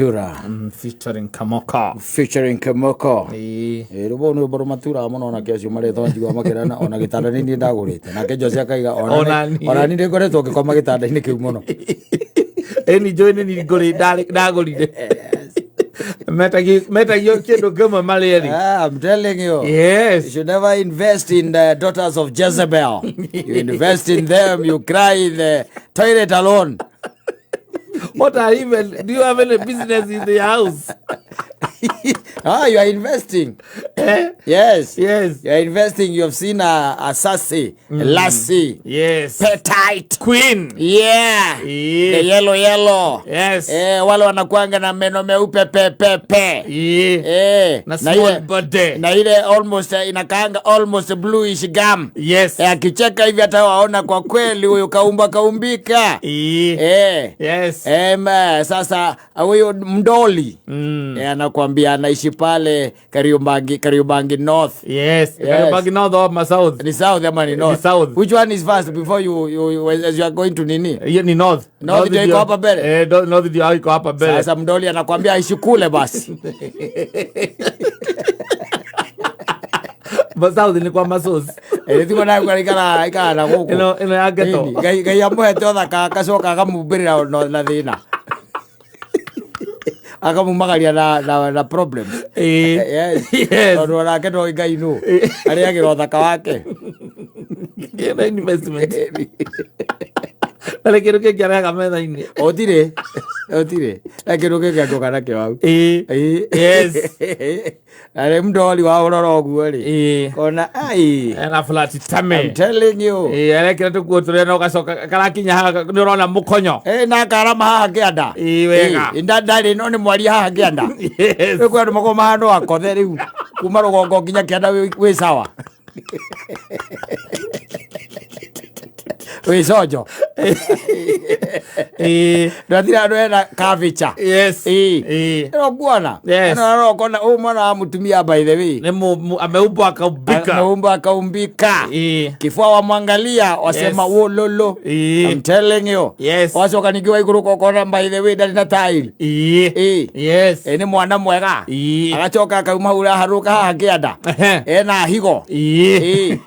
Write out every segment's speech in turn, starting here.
Matura. Featuring Kamoko. Featuring Kamoko. Rubo no boro Matura mono na kesho mare to njigu makirana ona gitanda nini ndagurite. Na kejo cia kaiga ona ni ngoretwo ngikoma gitanda ini kiu muno. Eni join ni ngori ndagurite. Metagio kendo kama malaria. I'm telling you. Yes. You should never invest in the daughters of Jezebel. You invest in them, you cry in the toilet alone. What are even? Do you have any business in the house? You are investing. Yes. You are investing. You have seen a sassy, a lassie. Yes. Petite. Queen. Yeah. The yellow. Yes. Wale wanakuanga na meno meupe pepe. Na small body. Na ile almost inakaanga almost bluish gum. Yes. Akicheka hivi hata waona kwa kweli huyo kaumbika. Yes. Sasa huyo mdoli. Anakuambia anaishi pale Kariobangi North. Yes. Kariobangi North or South? Ni South ama ni North? Ni South. Which one is first before you as you are going to nini? Ni North. North ndio iko hapa mbele. North ndio iko hapa mbele. Sasa mdoli anakuambia aishi kule basi. South ni kwa masos. Ndiko na ikala na goko. Ino ya geto. Gai amwe toda kacoka akamubirira na thina. Akamumagaria na problem. Yes. Ndo nake ndo ngai nu. Ari agiro thaka wake. Ina investment. Ale quiero que quiera metha ini. Otire. Quiero que atoka nake wau. Yes. Ale mdoli wa ororogu ri. Kona ai. Na flat tame. I'm telling you. Ale quiero tu kuotore no gacoka karakinya ha nirona mukonyo. Na karama ha kianda. Wega. Ndari no ni mwari ha kianda. Yes. Kwa ndo mako mahano akothe riu. Kuma rugongo nginya kianda we sawa. We sojo. Ndatira ndo kavicha. Yes. Ero kuona. Yes. Ero kona mwana mutumia by the way. Ameumba akaumbika. Kifua wamwangalia wasema wololo. I'm telling you. Yes. Wasoka nikiwa iguru kokona by the way ndari na tairi. Yes. Ni mwana mwega. Agachoka akauma ura haruka hakianda. Na higo.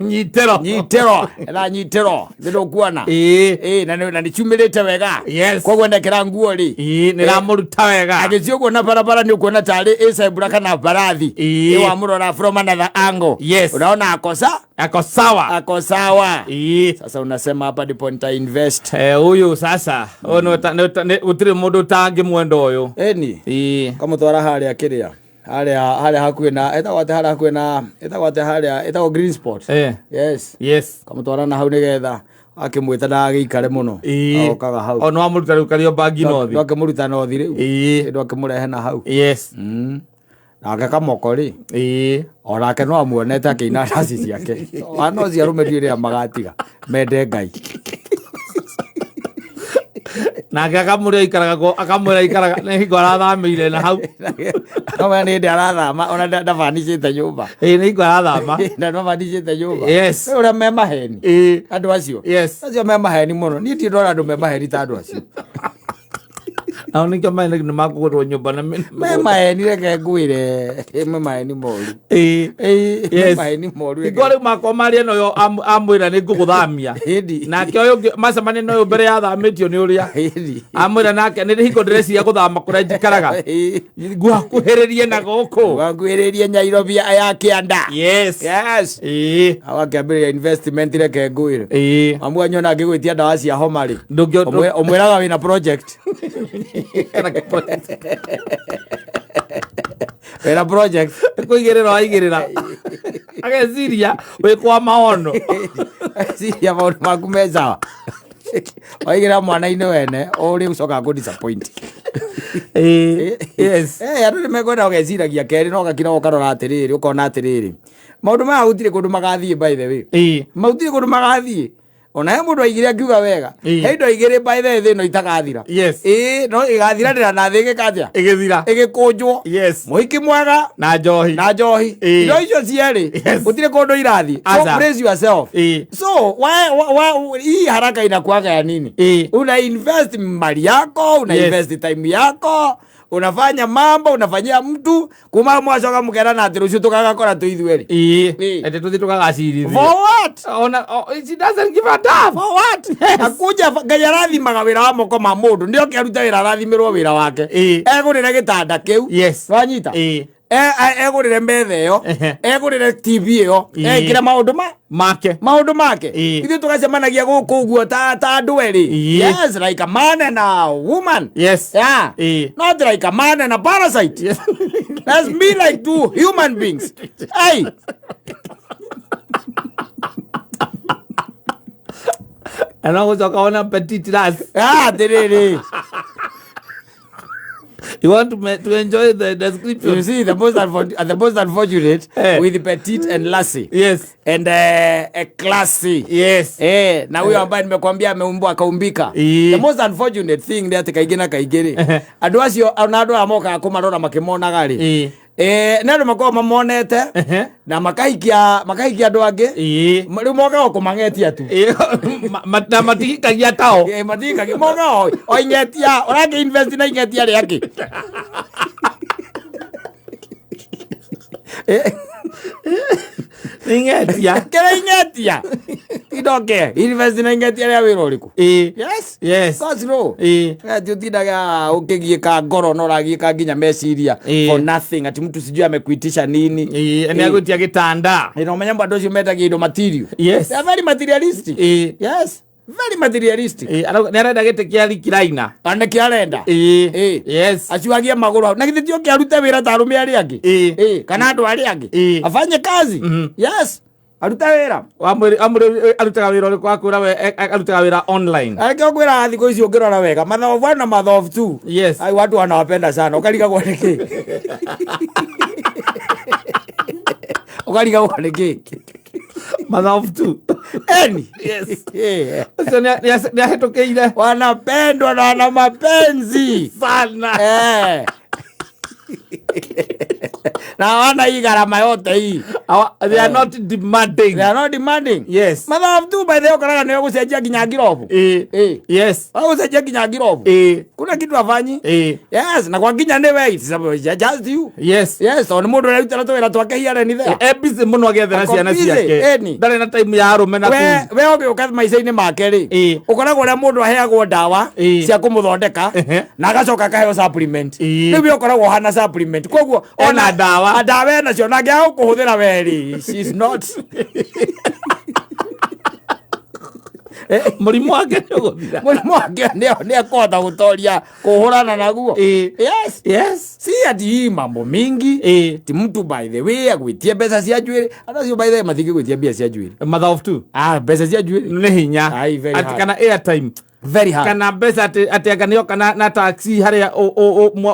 Nyitero. Ndiro kuona. Na nichumirite wega. Yes. Kwa gwendekera nguo ri. Niramuruta wega. Agizio kuona barabara ni kuona tari Isabura kana barathi. Wa murora from another angle. Yes. Unaona ako sawa. Sasa unasema hapa ndipo nita invest. Huyu sasa. Utire mundu tangi mwendo uyu. Kama twara hali akiria. Hali hakuwe na eta green spot. Yes. Kama twara na hau nigetha akimwita na agikare muno okaga hau ono amuruta riu Kariobangi North ndo akimuruta North riu ndo akimurehe na hau na akakamoko ri onake no amuonete akina rasi ciake ano cia rumerio ria magatiga mende ngai na akamure ikaraga ne higora thamire na hau no mane ndi arathama ona ndafanicite nyumba ni ikarathama na no fanicite nyumba yes ura me maheni andu acio yes acio me maheni muno ni ti ndora andu me maheni ta andu acio au ni kama ni makugurwo nyumba na me maheni reke ngwire me maheni moru yes maheni moru igore makomaria no yo amwira ni nguguthamia na ke oyo macamani no mbere ya thamitio ni uria amwira nake ni hiko dress ya guthama kuria njikaraga guakuhiririe na goko guakuhiririe Nairobi ya kianda yes awakambira investment reke ngwire amwanyo na ngigwitia ndawa cia homa ri omwiraga wina project era project kuigirira ageciria we kwa maono siria maono makumeza waigira mwana-ini wene uri ucoka ku disappoint yes andu ni mekwenda ugeciragia keri no gakira ukarora atiriri ukona atiriri maundu maya gutire kundu magathie by the way mautire kundu magathie ona mundu aigire akiuga wega heindo igire by the way no itagathira yes no igathira ndira na thige kaja igikunjwo yes muhiki mwega na njohi ndo icio cieri utire kundu irathi so praise yourself so why hii haraka inakuaga ya nini una invest mali yako una invest time yako unafanya mambo unafanyia mtu kuma mwacoka mukera ati rucio tukagakora tu ithueri ete tuthi tukagacirithia for what she doesn't give a damn for what akuja gayarathi magawira wa moko ma mundu ndio kiaruta wira rathimirwo wira wake egurire gitanda kiu wanyita egurire metha iyo egurire TV iyo ekira maundu make ithu tugacemanagia guku uguo ta andu eri yes like a man and a woman not like a man and a parasite let's be like two human beings hey anagocoka ona petite race diriri. You want to enjoy the description? You see, the most unfortunate with petite and lassie. Yes. And classy. Yes. Na huyo ambaye nimekwambia ameumbwa akaumbika. The most unfortunate thing that kaigina kaigiri. Andu acio anadu amoka kumarora makimona gari. Nero makoma mamonete na makaikia andu angi riu moga kumangetia tu na matigikagia tao matigikagia moga o ingetia orange invest na ingetia riaki ingetia idoke invest na ingetia ria wiro riku yes no tutindaga ukigieka ngoro no ragieka nginya meciria for nothing ati mtu sijui amekuitisha nini ni agutia gitanda no menya bado cio metagia indo material they are very materialistic very materialistic ni arenda gite kiari kiraina ane kiarenda aciwagia maguru na githitio kiarute wira ta arume ari angi kana andu ari angi afanye kazi aruta wira arutaga wira uri kwakura we arutaga wira online akio kwira thiko icio ngirora wega mathofu na mathofu tu ai watu wanawapenda sana ukariga kwa niki ukariga kwa niki mathofu tu so ni ahetokeire wanapendwa na wana mapenzi sana na wana hii gharama yote hii they are not demanding yes mathofu tu by the way ukaraga niwe gucenjia nginya ngirobu gucenjia nginya ngirobu kuna kitu afanyi na kwa nginya niwe just you on mundu arutira twira twake hiare ni there busy muno agethera ciana ciake ndari na time ya arume na we ukiuka maica-ini make ri ukoragwo ria mundu aheagwo ndawa cia kumuthondeka na agacoka kaheo supplement riu ukoragwo hana supplement koguo ona ndawa nacio na ngia kuhuthira weri she's not murimu wake ni akota gutoria kuhurana naguo si ati mambo mingi ti mtu by the way agwitie mbeca cia njuiri anacio by the way mathigi gwitie mbia cia njuiri mathofu tu mbeca cia njuiri ni hinya ati kana airtime very hard kana mbeca ati aganio kana na taxi haria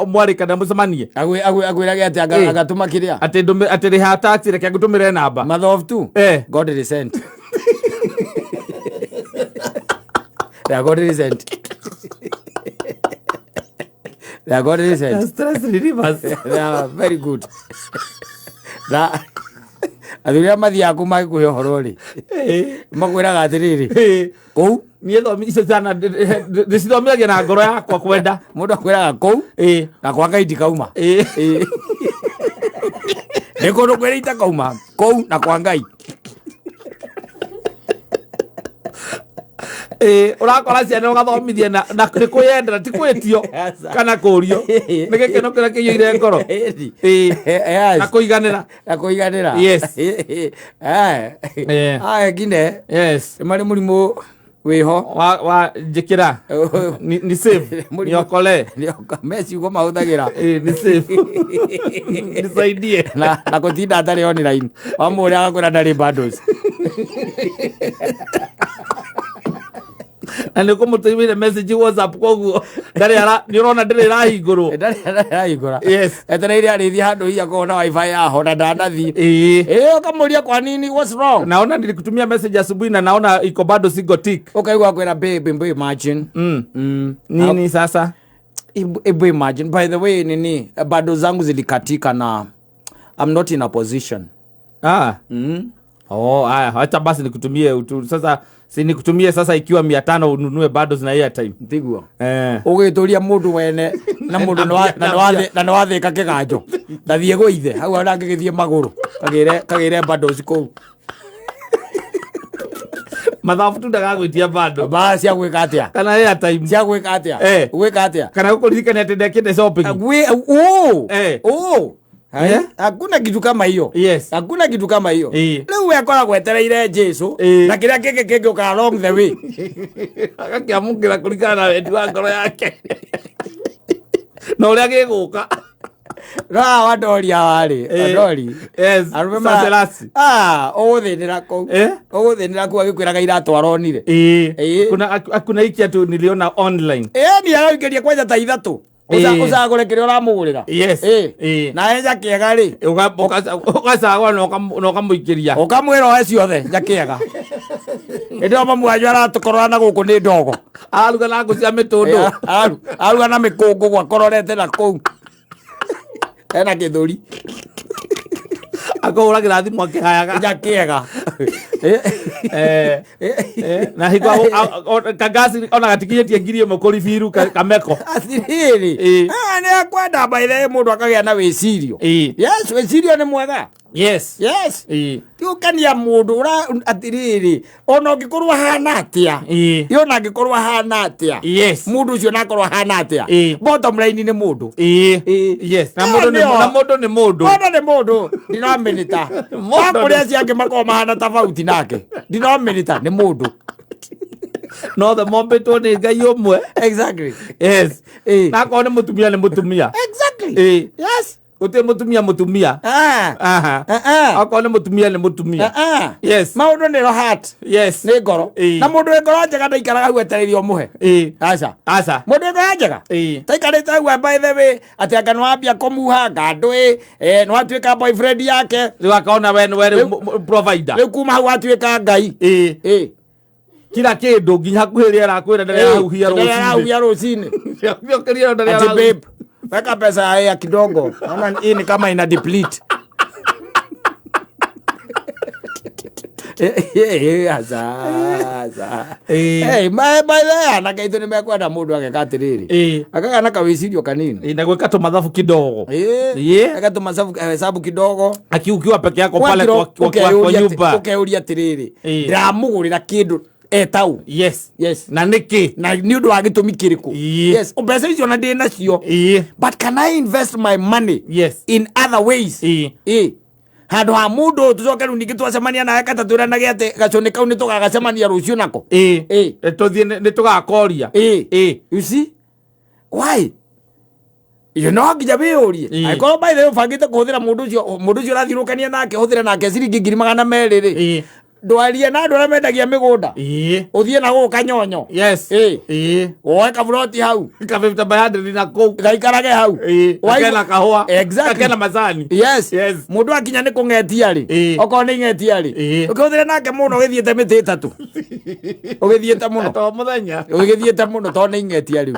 mwari kana mucemanie agwirage ati agatuma kiria ati riha taxi reke gutumire namba mathofu tu god resent God resent. God resent. Stress relievers. They are very good. Athuria mathia ku magikuhe horo ri makwiraga atiriri kou nie thomi icio sana ndicithomithagia na ngoro yakwa kwenda mundu akwiraga kou na kwa ngaiti kauma ni kundu kwira ita kauma kou na kwa ngai urakora ciana ugathomithia na nikuyendera ti kwitio kana kurio ni gikeno kiria kiiyire ngoro na kuiganira gine mari murimu wiho wa njikira ni safe ni okole mesi ugo mahuthagira ni safe nisaidie na kutinda atari online wamuri agakwira ndari bundles ani ko mutumire message WhatsApp koguo ndari ara ni urona ndiri rahingurwo etereire arithi handu hiya kona wifi yaho na ndanathi ukamuria kwa nini what's wrong naona nilikutumia message asubuhi na naona iko bado sigo tick ukaigwa kwira babe imagine nini sasa imagine by the way nini bado zangu zilikatika na I'm not in a position haya acha basi nikutumie sasa Si nikutumie sasa ikiwa 500 ununue bado zina airtime. Tigua. Ugituria mundu wene na mundu na wathe kakiganjo. Ndathie guithe. Hau ara ngigithie maguru. Kagire bado siku. Mathabu tu ndagagwitia bado. Ba cia gwika atia. Kana airtime. Cia gwika atia. Gwika atia. Kana gukuririkana ati ndekite shopping. Hakuna kitu kama hiyo. Yes. Hakuna kitu kama hiyo. Leo yakora gwetereire Jesu na kiria kenge uka along the way. Akakiamugira kulikana na wetu wa ngoro yake. Na uria giguka. Ra wadoria wari. Wadori. Yes. Saselasi. Oguthinira ku. Oguthinira ku agikwiraga iratu aronire. Kuna iki atu niliona online. Ni araikeria kwanja ta ithatu. Usagure kiria uramugurira. Yes. Na enja kiega ri. Ukasagwa no kamuikiria. Ukamwira oe ciothe nja kiega. Endo mamu wanyu aratukorora na guku ni ndogo. Aruga na ngucia mitundu. Aruga na mikungu gwa kororete na kuu. Ena githuri. Akahuragira thimu akihayaga nja kiega. Na higwa kagasi ona gatikiyetie ngiri mukuri biru kameko athiriri ni akwenda baithe mundu akagia na wicirio. Yes, wicirio ni mwega. Yes. Tiukania mundu ura athiriri ona ngikorwa hana atia. Yona ngikorwa hana atia. Yes. Mundu ucio nakorwa hana atia. Bottom line ni mundu. Yes. Na mundu ni mundu. Mundu ni mundu. Ndinomenita. Makuria ciake makoma hana tofauti nake. Ndinomenita ni mundu. No the moment one ngai umwe. Exactly. Yes. Na ko ni mutumia. Exactly. Yes. Uti mutumia. Akone mutumia. Yes. Maundu ni rohat. Yes. Ni ngoro. Na mundu ngoro njega ndaikaraga hu etereirio muhe. Aca. Mundu ngoro njega. Taikarite hu by the way ati anga no ambia komuha ngandwi no atuika boyfriend yake. Riu akaona we provider. Riu kuma hu atuika ngai. Kila kindu nginya hakuhiria arakwira ndare ya rucini. Ndio ndare ya babe. Weka pesa ya kidogo. Naona hii ni kama ina deplete. Na kaito nimekwenda mundu agekatiriri. Akaga na kawicirio kanini. Ndagweka tu mathabu kidogo. Aka tu hesabu kidogo. Akiukiwa peke yako pale kwa nyumba. Ukeuria tiriri. Ndamugurira kindu etau. Yes. Na niki. Na ni undu wa gitumi kiriku. Yes. Ubesa icio na ndi nacio. But can I invest my money in other ways? Handu ha mundu tucoke ru ningi twacemania nawe katatu na giate gacone kau ni tugagacemania rucio nako. Tuthie ni tugakoria. You see? Why? You know nginya biurie. Aikorwo by the way ufangite kuhuthira mundu ucio rathirukania nake huthira nake ciringi 200 ri. Ndwarie na andu aramendagia migunda. Uthie na guka nyonyo. Yes. Oe kaburoti hau. Ikavita bayadri na kou. Kaikarage hau. Akena kahua. Exactly. Akena mazani. Yes. Mundu akinya ni kungetia ri. Oko ni ngetia ri. Ukauthire nake muno githiete miti 3. Ugithiete muno. To muthenya. Ugithiete muno to ni ngetia ri.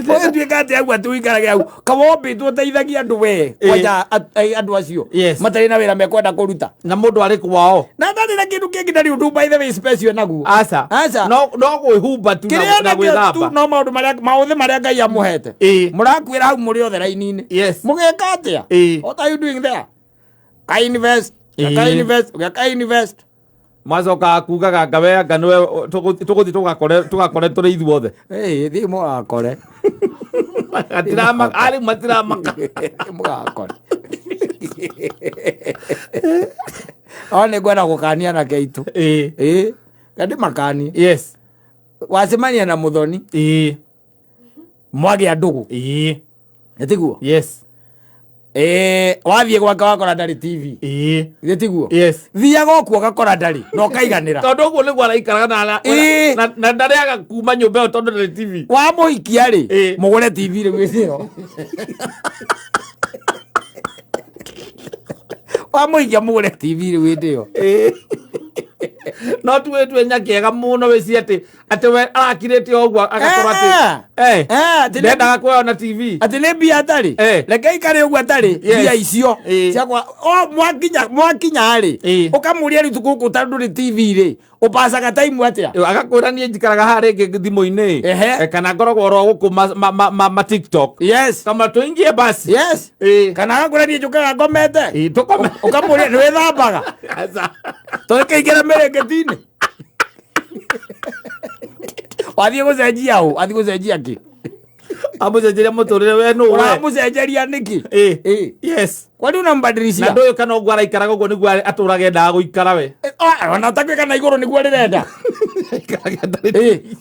Oye tuikate hau atuikarage hau. Kawombi tuteithagia andu we. Kwaja andu acio. Matari na wira mekwenda kuruta. Na mundu ari kwao. Na ndari na kindu kingi ndari undu by the way special naguo. Aca. No gwihumba tu na gwithamba. No maundu maria Ngai amuhete. Murakwira hau muri othe raini-ini. Mugeka atia? What are you doing there? Ka invest. Ka invest. Macoka kugaga ngawe anga niwe tuguthi tugakore turi ithuothe. Thi mugakore. Ari matiramaka. Mugakore. One gwena gukania na keitu. Gandi makani. Yes. Wacemania na muthoni. Mwage ndugu. Etiguo. Yes. Wathie gwaka wakora ndari TV. Getiguo. Yes. Thiaga okuo gakora ndari no kaiganira. Tondu guo ni gwara ikaraga na ndari aga kuma nyumba yo tondu ndari TV. Wa muhikia ri mugure TV ri gwicio. Wa muhikia mugure TV ri windio. no tuwe nyakiega muno weci ati we arakirite ogwo agakorwo ati ndenda kuoya na TV ati ne bia atari reke ikare ogwo atari bia icio ciakwa mwakinya ri ukamuria ritu guku tandu ri TV ri upasaga time atia agakwira nie njikaraga hare thimo-ini kana ngoragwo ro guku ma TikTok kama tuingie basi kana agakwira nie njukaga ngomete ukamuria ni withambaga toke igera merengeti-ini wathie gucenjia u athie gucenjia ki amucenjeria muturire we no we amucenjeria niki yes kwani unambadilishia na ndoyo kana ogwo araikaraga uguo niguo aturage ndaa guikara we ona utakwika na iguru niguo rirenda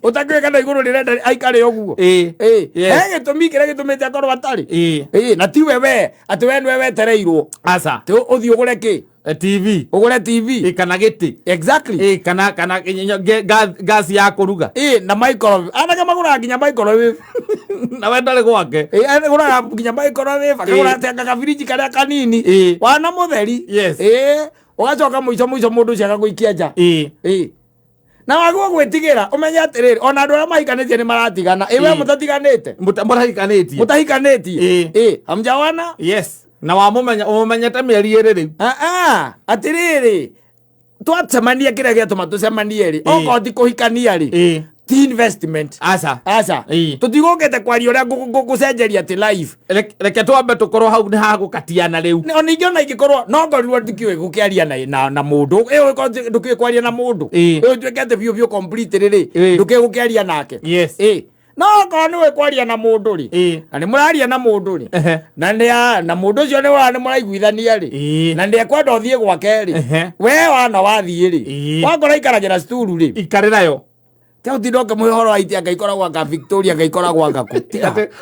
utakwika na iguru rirenda aikare uguo gitumi kire gitumite akorwo atari na tiwe we ati we niwe wetereirwo aca ti uthie ugure ki TV ugure TV kana giti exactly kana gas ya kuruga na microwave anaga magura nginya microwave na we ndari gwake agura nginya microwave akagura tenga fridge karia kanini wana mutheri ugacoka muico mundu ciaga guikia nja na waguo gwitigira umenya atiriri ona andu aria mahikanitie ni maratigana we mutatiganite mutahikanitie hamjawana yes na wamumenyete mieri iri riu atiriri twacemania kiria giatuma tucemanie ri oko ti kuhikania ri ti investment aca tutigukite kwaria uria ngucenjeria ti life reke twambe tukorwo hau ni ha gukatiana riu ningi ona ingikorwo no ngorirwo ndikiwe gukiaria na mundu ndukiwe kwaria na mundu twikete biu complete riri ndukiwe gukiaria nake no ko ni we kwaria na mundu ri na ni muraria na mundu ri na mundu ucio ni wa ni muraiguithania ri na ndi kwenda uthie gwake ri we wana wathie ri wakora ikaragira sturu ri ikare nayo tao tidoka muhoro aiti akaikora gwa Victoria akaikora gwa gaku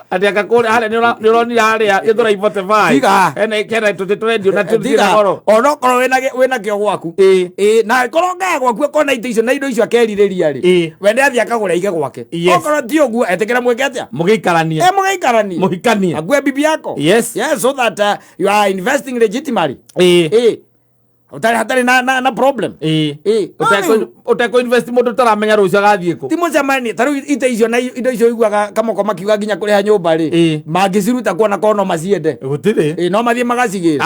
ati akakore hale ni roni hale ya thora ivote vai ene kera tutitwendio na tutira goro ono koro wena kio gwaku na koronga gwaku kona ite icio na indo icio akeririria ri wende athia akagura ige gwake okoro ti oguo etekera mweke atia mugiikarania muhikania agwe bibi yako yes so that you are investing legitimately hatari na problem uteko invest mundu taramenya rucio gathie ku ti mucemani taru ite icio na indo icio igwaga kamoko makiuga nginya kuriha nyumba ri mangiciruta kuona kono maciende gutiri no mathie magacigira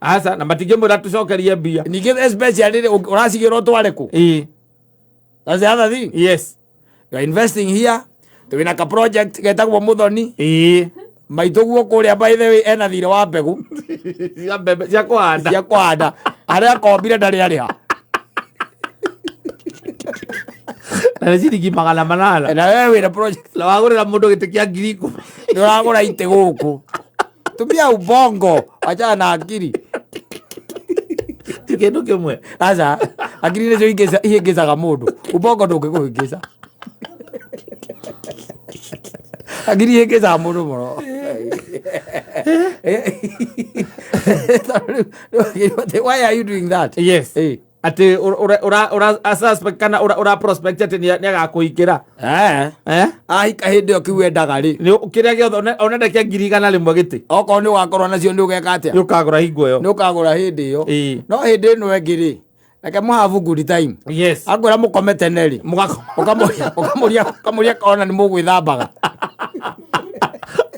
aca na matingi mwira tucokerie mbia ningi especially uracigira utware ku that's the other thing yes you are investing here twina ka project getagwo muthoni maituguo kuria by the way ena thire wa mbegu ya mbembe cia kwanda aria kombire ndari ariha na ciringi 800 na wewe wina project la wagurira mundu giti kia 10,000 uragura ite guku tumia ubongo acha na akiri tikendo kimwe acha akiri nicio ingicaga mundu ubongo ndungikuhingica agiri ingicaga mundu muno why are you doing that yes ati ura suspect kana ura prospect ati ni agakuikira ahika hindi o kiwe ndagari ni kiria giothe onenda kia 100 rimwe giti oko ni wakorwo nacio ni ugeka atia ni ukagura hingo yo ni ukagura hindi yo no hindi ino engiri reke muhavu good time yes akwira mukome teneri ukamuria kona ni mugwithambaga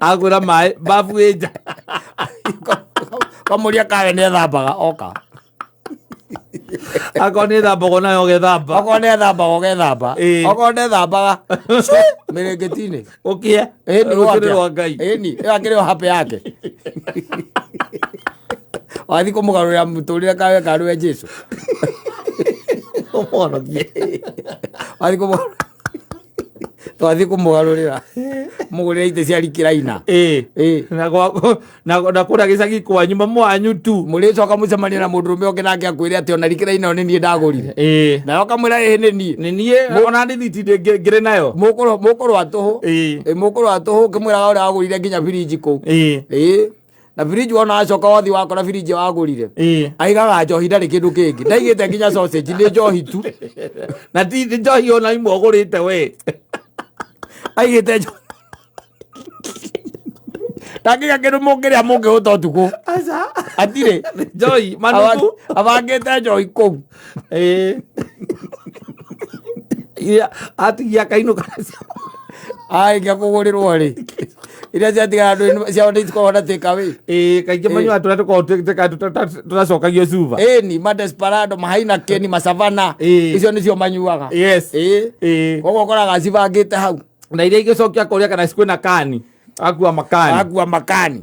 akwira mai bafu eja kamuria kawe ni thambaga oka akone thambago nayo gethamba akone thambaga merengeti-ini ukie ni rwa ngai ni akire happy yake wathi kumugarurira muturire kawe karwe Jesu wathi kumugarurira mugurire ite cia rikiraina na kuria gicagi kwanyu mwanyu tu muricoka mucemania na mundurume onge nake akwire ati ona rikiraina ni nie ndagurire na okamwira ni nie ona ndithiti ngire nayo mukuru atuhu kimwiraga uria agurire nginya firiji ku na firiji wona acoka wathi wakora firiji wagurire aigaga njohi ndari kindu kingi ndaigite nginya sausage ni njohi tu na ti njohi ona imwe ogurite we aigite takiga kindu mungiria mungihuta utuku atire njohi manuku abangite njohi kuu atigia kaino kana ai ngä kågå rä rwo rä iria ciatigara andå ciao nä ikoragwo na takeaway kaingä manyua tå rä a tå korwo tå racokagio cuba ni madesperado mahaina keni macavana icio nä cio manyuaga koguo ũkoraga cibangä te hau na iria igä cokia kå rä a kana cikwä na kani akua makani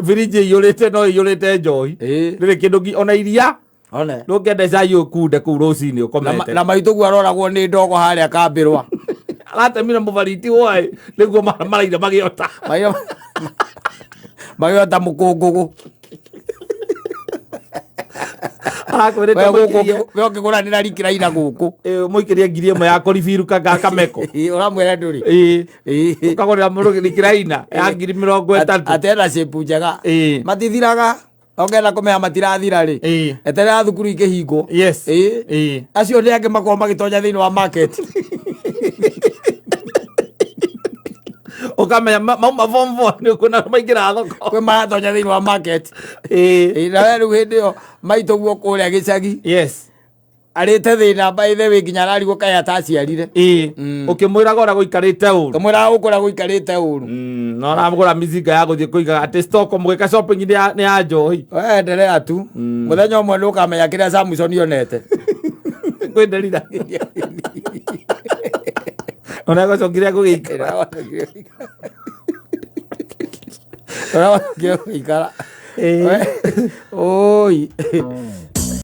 biriji iyå rä te no iyå rä te njoi rä rä kä ndå ona iria ndå ngenda cai å kunde kå u rå cinä å komete na maitå guo aroragwo nä ndogo harä a kambä rwa aratemire må bariti woe nä guo maraire magä ota magä ota må kå ngå gå we å kä gå ranä ra rikä raina gå kå må ikä ria ngiri ä mwe ya kåribiruka gakameko å ramwä ra ndå rä å kagå rä ra må rå rikä raina ya ngiri mä rongo ätatå atena cipu njega matithiraga ogenda kå menya matirathira rä eterera thukuru ikä hingwo acio nä angä makorwo magä tonya thä inä wa market ukamenya mauma form 4 nä kuna maingä thoko kwe maratonya thä inä wa market nawe rä u hä ndä ä yo maitå guo kå rä a gä cagi arä te thä na mbaithe wä nginya ararigwo kaä ataciarire å kä mwä raga å rä a gå ikarä te å kamwä raga gå kå ra gå ikarä te å ru no ramå ra mizinga ya gå thiä kå igaga atä må gä ka shopping nä ya njoi enderea tu må thenya å mwe nä å kamenya kä rä a Samson onete kwä nderira ona gå cokire gå gä ikara ona gå gä ikara oi